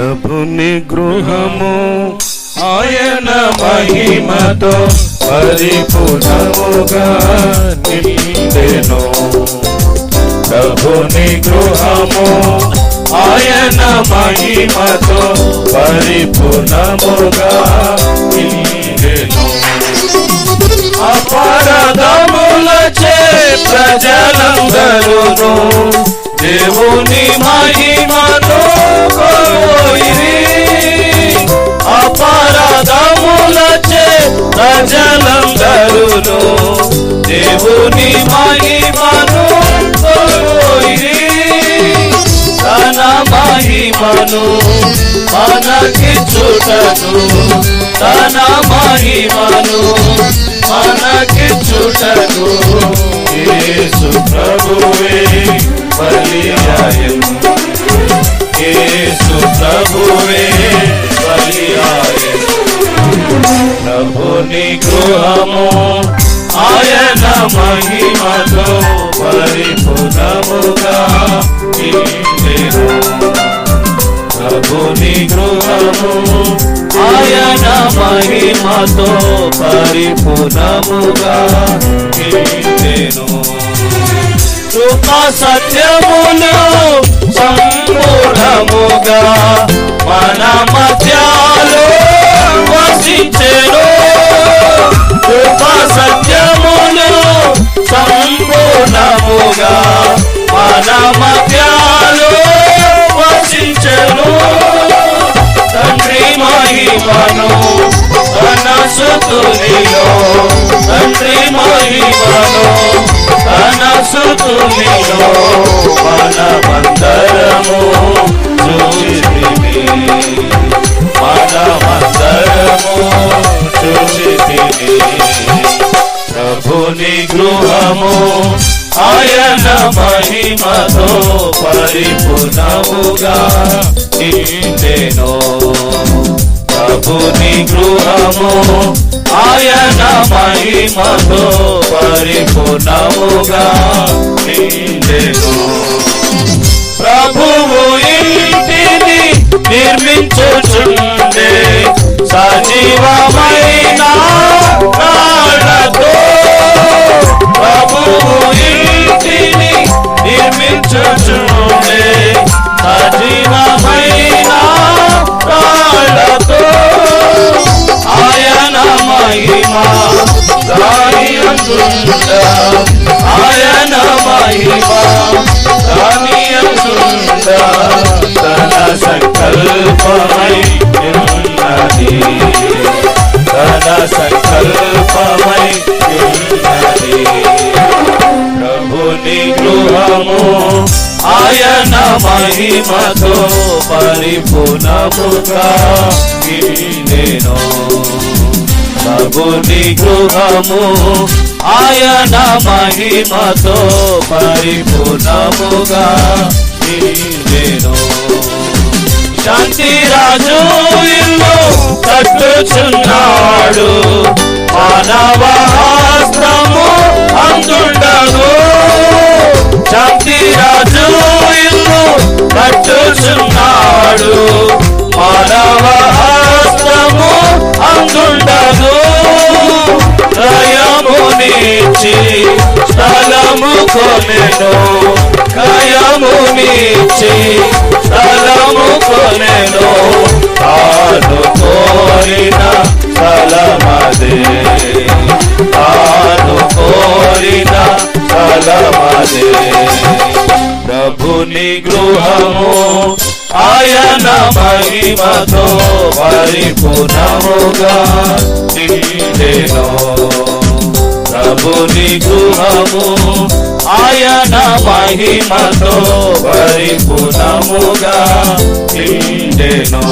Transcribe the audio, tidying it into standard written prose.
ప్రభుని గృహము ఆయన మహిమతో పరిపూర్ణముగా నిండెను. ప్రభుని గృహము ఆయన మహిమతో పరిపూర్ణముగా నిండెను. అపరాధములచే ప్రజలందరూను దేవుని మహిమతో కోయిరి. అపరాధములచే ప్రజలందరూను దేవుని మహిమను కోయిరి. తన మహిమను మనకిచ్చుటకు, తన మహిమను మనకిచ్చుటకు యేసు ప్రభువే బలియాయెను. యేసు ప్రభువే బలియాయెను. ప్రభుని గృహము ఆయన మహిమతో పరిపూర్ణముగా నిండెను. ప్రభుని గృహము ఆయన మహిమతో పరిపూర్ణముగా నిండెను. కృపా సత్యములు సంపూర్ణముగా మన మధ్యలో వసించెను. కృపా సత్యములు సంపూర్ణముగా మన మధ్యలో వసించెను. తండ్రి మహిమను తన సుతునిలో, తండ్రి మహిమను తన సుతునిలో మనమందరము చూచితిమి. మనమందరము చూచితిమి. ప్రభుని గృహము ఆయన మహిమతో పరిపూర్ణముగా నిండెను. ప్రభుని గృహము ఆయన మహిమతో పరిపూర్ణముగా నిండెను. ప్రభువు ఇంటిని నిర్మించుచుండే సజీవమైన రాళ్లతో. ప్రభువు ఇంటిని నిర్మించుచుండే సజీవమైన రాళ్లతో. ఆయన మహిమ దానియందుండా, ఆయన మహిమ దానియందుండా తన సంకల్పమై ఉన్నది. తన సంకల్పమై ఉన్నది. ప్రభుని గృహము ఆయన మహిమతో పరిపూర్ణముగా నిండెను. ప్రభుని గృహము ఆయన మహిమతో పరిపూర్ణముగా నిండెను. శాంతి రాజు ఇల్లు కట్టుచున్నాడు, మానవ హస్తము అందుండదు. శాంతి రాజు ఇల్లు కట్టుచున్నాడు, మానవ హస్తము అందుండదు. కయమునిచ్చి స్థలము కొనెను, కయమునిచ్చి స్థలము కొనెను. తాను కోరిన స్థలమదే, తాను కోరిన స్థలమదే. ప్రభుని గృహము ఆయన మహిమతో పరిపూర్ణముగా నిండెను. ప్రభుని గృహము ఆయన మహిమతో పరిపూర్ణముగా నిండెను.